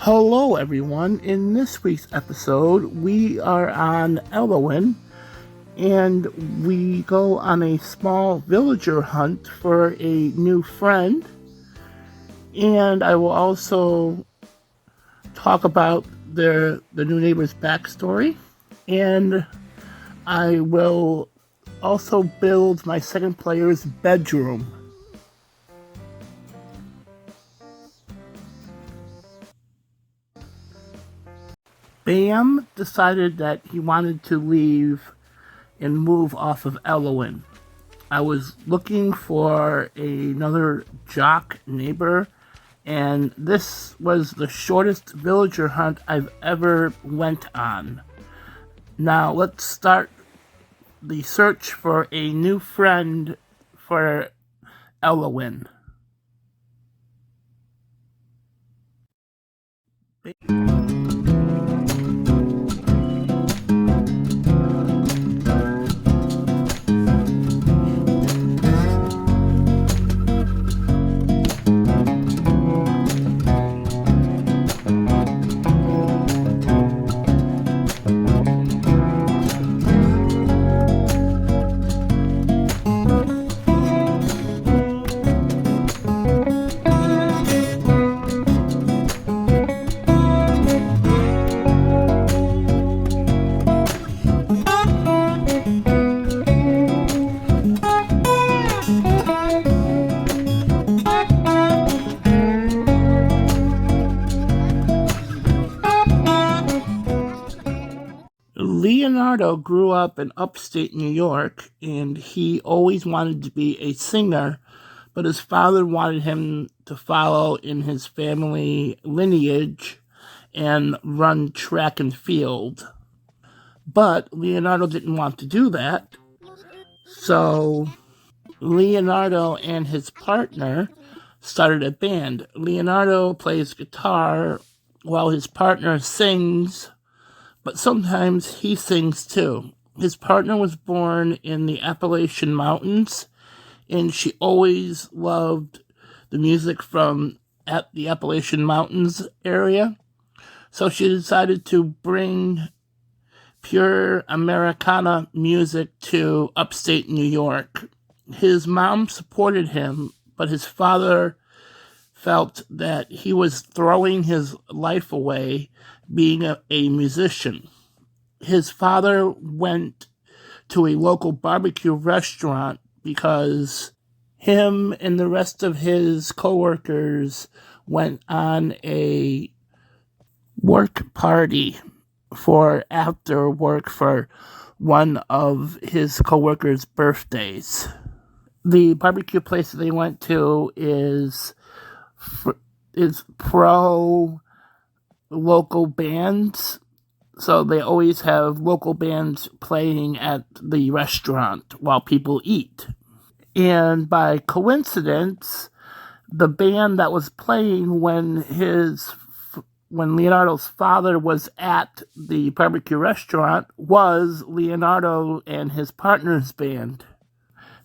Hello, everyone. In this week's episode, we are on Elowen, and we go on a small villager hunt for a new friend. And I will also talk about the new neighbor's backstory, and I will also build my second player's bedroom. Bam decided that he wanted to leave and move off of Elowen. I was looking for another jock neighbor, and this was the shortest villager hunt I've ever went on. Now let's start the search for a new friend for Elowen. Leonardo grew up in upstate New York, and he always wanted to be a singer, but his father wanted him to follow in his family lineage and run track and field. But Leonardo didn't want to do that, so Leonardo and his partner started a band. Leonardo plays guitar while his partner sings, but sometimes he sings too. His partner was born in the Appalachian Mountains, and she always loved the music from the Appalachian Mountains area. So she decided to bring pure Americana music to upstate New York. His mom supported him, but his father felt that he was throwing his life away being a musician. His father went to a local barbecue restaurant because him and the rest of his coworkers went on a work party for after work for one of his coworkers' birthdays. The barbecue place that they went to is pro local bands, so they always have local bands playing at the restaurant while people eat. And by coincidence, the band that was playing when Leonardo's father was at the barbecue restaurant was Leonardo and his partner's band.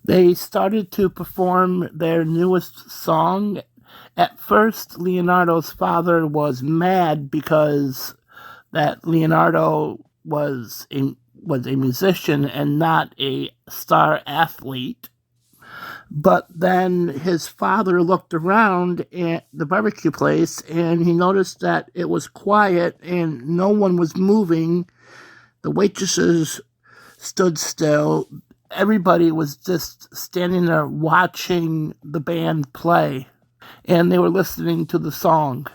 They started to perform their newest song. At first, Leonardo's father was mad because that Leonardo was a musician and not a star athlete. But then his father looked around at the barbecue place and he noticed that it was quiet and no one was moving. The waitresses stood still. Everybody was just standing there watching the band play, and they were listening to the song.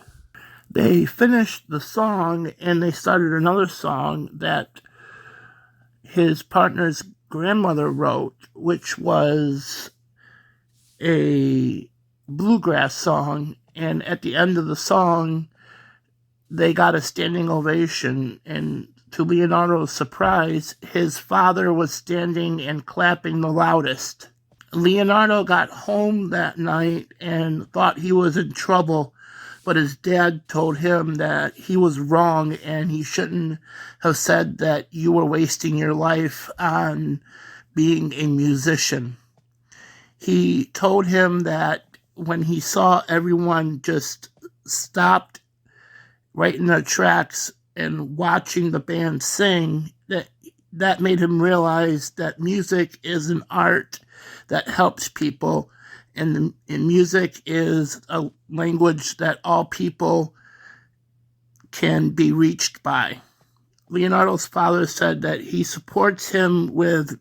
They finished the song and they started another song that his partner's grandmother wrote, which was a bluegrass song. And at the end of the song, they got a standing ovation, and to Leonardo's surprise, his father was standing and clapping the loudest. Leonardo got home that night and thought he was in trouble, but his dad told him that he was wrong and he shouldn't have said that you were wasting your life on being a musician. He told him that when he saw everyone just stopped writing their tracks and watching the band sing, that made him realize that music is an art that helps people, and music is a language that all people can be reached by. Leonardo's father said that he supports him with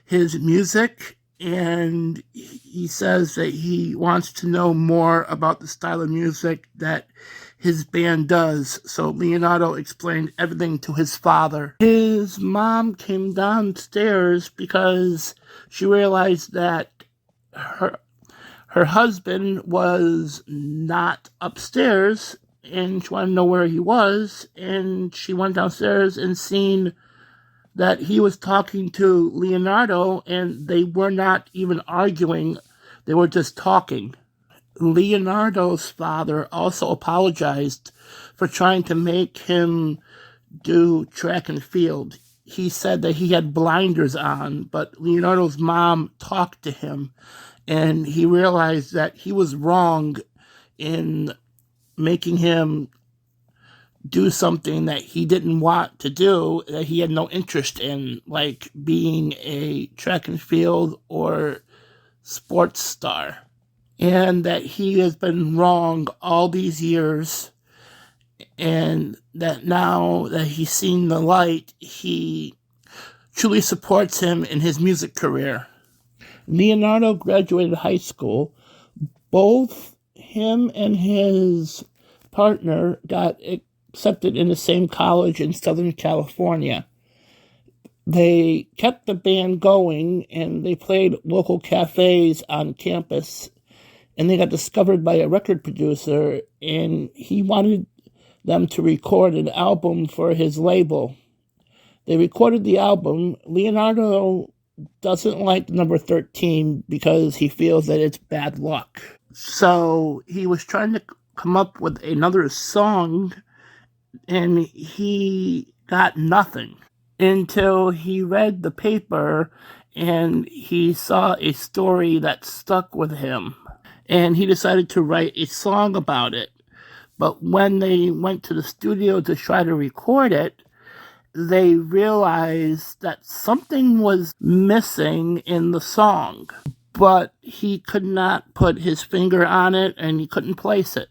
his music, and he says that he wants to know more about the style of music that his band does. So Leonardo explained everything to his father. His mom came downstairs because she realized that her husband was not upstairs, and she wanted to know where he was, and she went downstairs and seen that he was talking to Leonardo, and they were not even arguing, they were just talking. Leonardo's father also apologized for trying to make him do track and field. He said that he had blinders on, but Leonardo's mom talked to him, and he realized that he was wrong in making him do something that he didn't want to do, that he had no interest in, like being a track and field or sports star. And that he has been wrong all these years, and that now that he's seen the light, he truly supports him in his music career. Leonardo graduated high school. Both him and his partner got accepted in the same college in Southern California. They kept the band going, and they played local cafes on campus, and they got discovered by a record producer, and he wanted them to record an album for his label. They recorded the album. Leonardo doesn't like number 13 because he feels that it's bad luck. So he was trying to come up with another song, and he got nothing until he read the paper and he saw a story that stuck with him, and he decided to write a song about it. But when they went to the studio to try to record it, they realized that something was missing in the song, but he could not put his finger on it and he couldn't place it.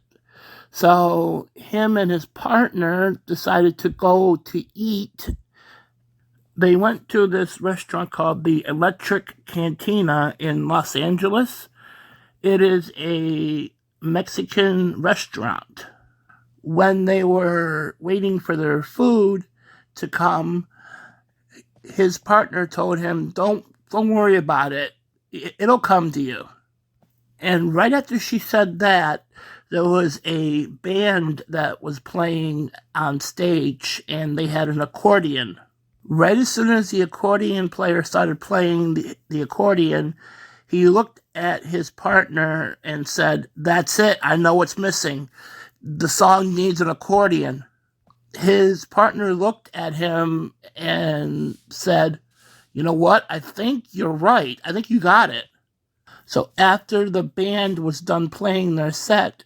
So him and his partner decided to go to eat. They went to this restaurant called the Electric Cantina in Los Angeles. It is a Mexican restaurant. When they were waiting for their food to come, his partner told him, don't worry about it. It'll come to you. And right after she said that, there was a band that was playing on stage, and they had an accordion. Right as soon as the accordion player started playing the accordion, he looked at his partner and said, that's it, I know what's missing. The song needs an accordion. His partner looked at him and said, you know what, I think you're right. I think you got it. So after the band was done playing their set,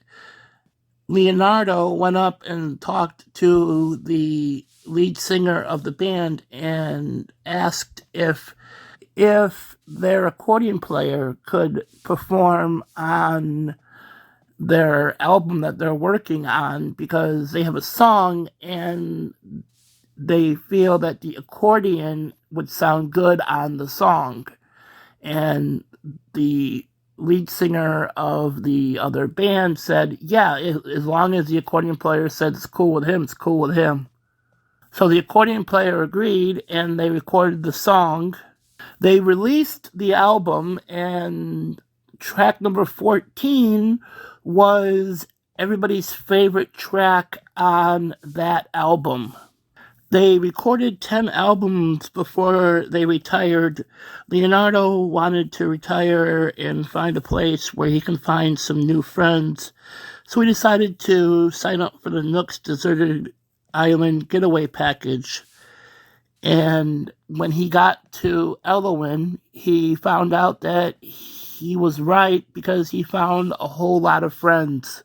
Leonardo went up and talked to the lead singer of the band and asked if their accordion player could perform on their album that they're working on, because they have a song and they feel that the accordion would sound good on the song. And the lead singer of the other band said, yeah, as long as the accordion player said it's cool with him, it's cool with him. So the accordion player agreed, and they recorded the song. They released the album, and track number 14 was everybody's favorite track on that album. They recorded 10 albums before they retired. Leonardo wanted to retire and find a place where he can find some new friends, so he decided to sign up for the Nook's Deserted Island Getaway Package. And when he got to Elowen, he found out that he was right, because he found a whole lot of friends.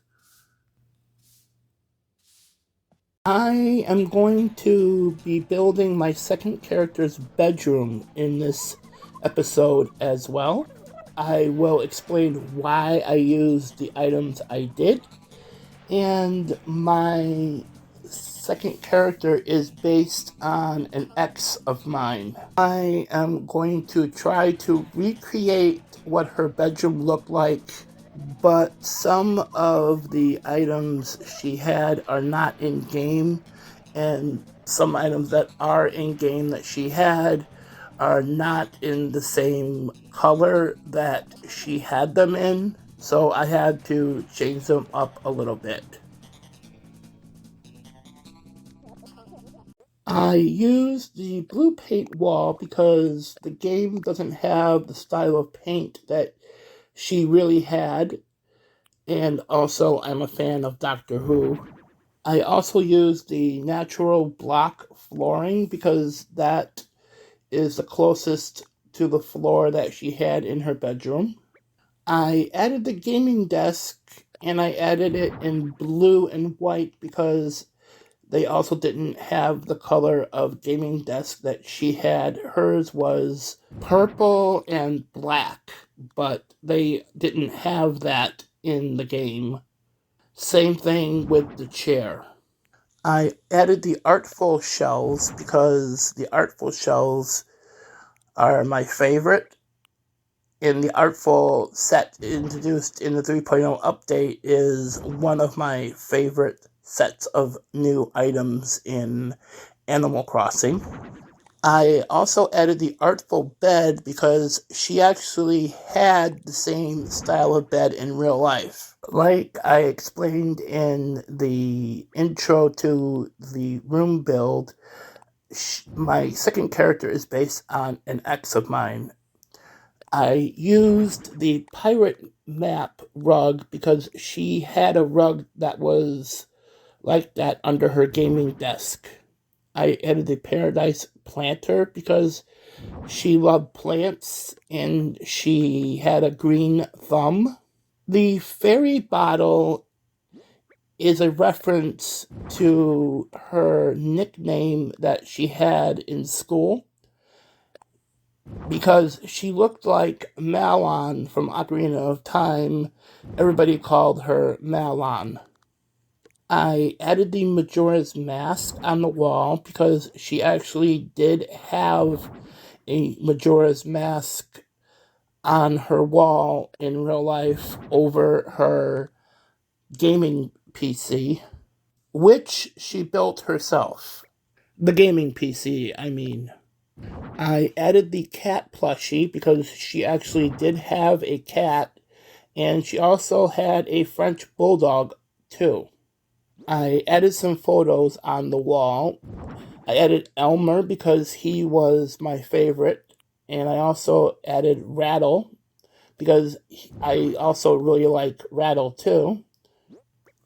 I am going to be building my second character's bedroom in this episode as well. I will explain why I used the items I did, and my second character is based on an ex of mine. I am going to try to recreate what her bedroom looked like, but some of the items she had are not in game, and some items that are in game that she had are not in the same color that she had them in, so I had to change them up a little bit. I used the blue paint wall because the game doesn't have the style of paint that she really had, and also I'm a fan of Doctor Who. I also used the natural block flooring because that is the closest to the floor that she had in her bedroom. I added the gaming desk and I added it in blue and white because they also didn't have the color of gaming desk that she had. Hers was purple and black, but they didn't have that in the game. Same thing with the chair. I added the artful shells because the artful shells are my favorite. And the artful set introduced in the 3.0 update is one of my favorite sets of new items in Animal Crossing. I also added the artful bed because she actually had the same style of bed in real life. Like I explained in the intro to the room build, my second character is based on an ex of mine. I used the pirate map rug because she had a rug that was like that under her gaming desk. I added the paradise planter because she loved plants and she had a green thumb. The fairy bottle is a reference to her nickname that she had in school because she looked like Malon from Ocarina of Time. Everybody called her Malon. I added the Majora's Mask on the wall because she actually did have a Majora's Mask on her wall in real life over her gaming PC, which she built herself. The gaming PC, I mean. I added the cat plushie because she actually did have a cat, and she also had a French bulldog, too. I added some photos on the wall. I added Elmer because he was my favorite, and I also added Rattle because I also really like Rattle, too.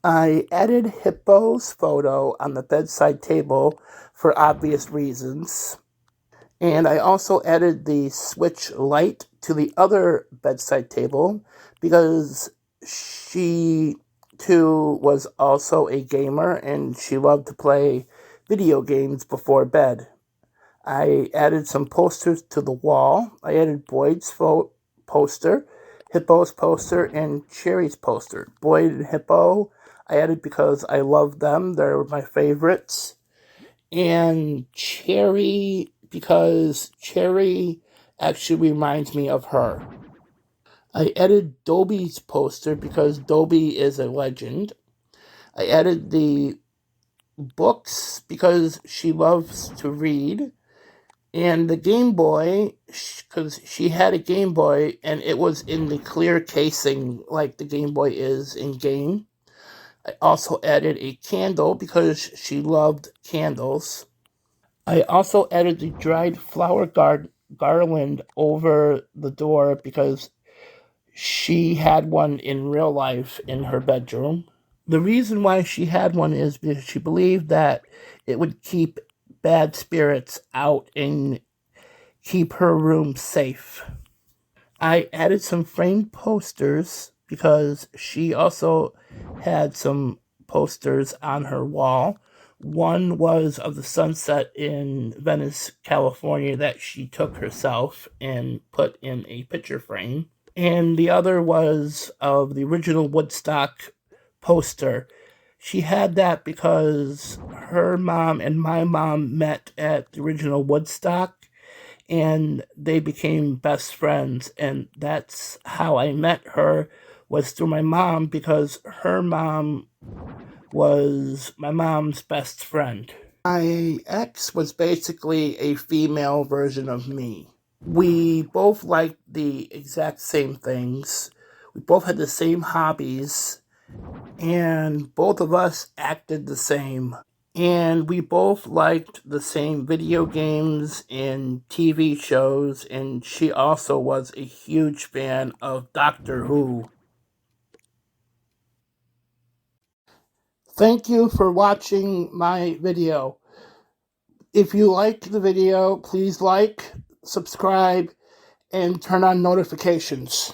I added Hippo's photo on the bedside table for obvious reasons. And I also added the switch light to the other bedside table because she too was also a gamer and she loved to play video games before bed. I added some posters to the wall. I added Boyd's poster, Hippo's poster, and Cherry's poster. Boyd and Hippo I added because I love them. They're my favorites. And Cherry because Cherry actually reminds me of her. I added Dobie's poster because Dobie is a legend. I added the books because she loves to read. And the Game Boy, because she had a Game Boy and it was in the clear casing like the Game Boy is in game. I also added a candle because she loved candles. I also added the dried flower garland over the door because she had one in real life in her bedroom. The reason why she had one is because she believed that it would keep bad spirits out and keep her room safe. I added some framed posters because she also had some posters on her wall. One was of the sunset in Venice, California that she took herself and put in a picture frame. And the other was of the original Woodstock poster. She had that because her mom and my mom met at the original Woodstock, and they became best friends. And that's how I met her, was through my mom, because her mom was my mom's best friend. My ex was basically a female version of me. We both liked the exact same things. We both had the same hobbies, and both of us acted the same. And we both liked the same video games and TV shows, and she also was a huge fan of Doctor Who. Thank you for watching my video. If you liked the video, please like, subscribe, and turn on notifications.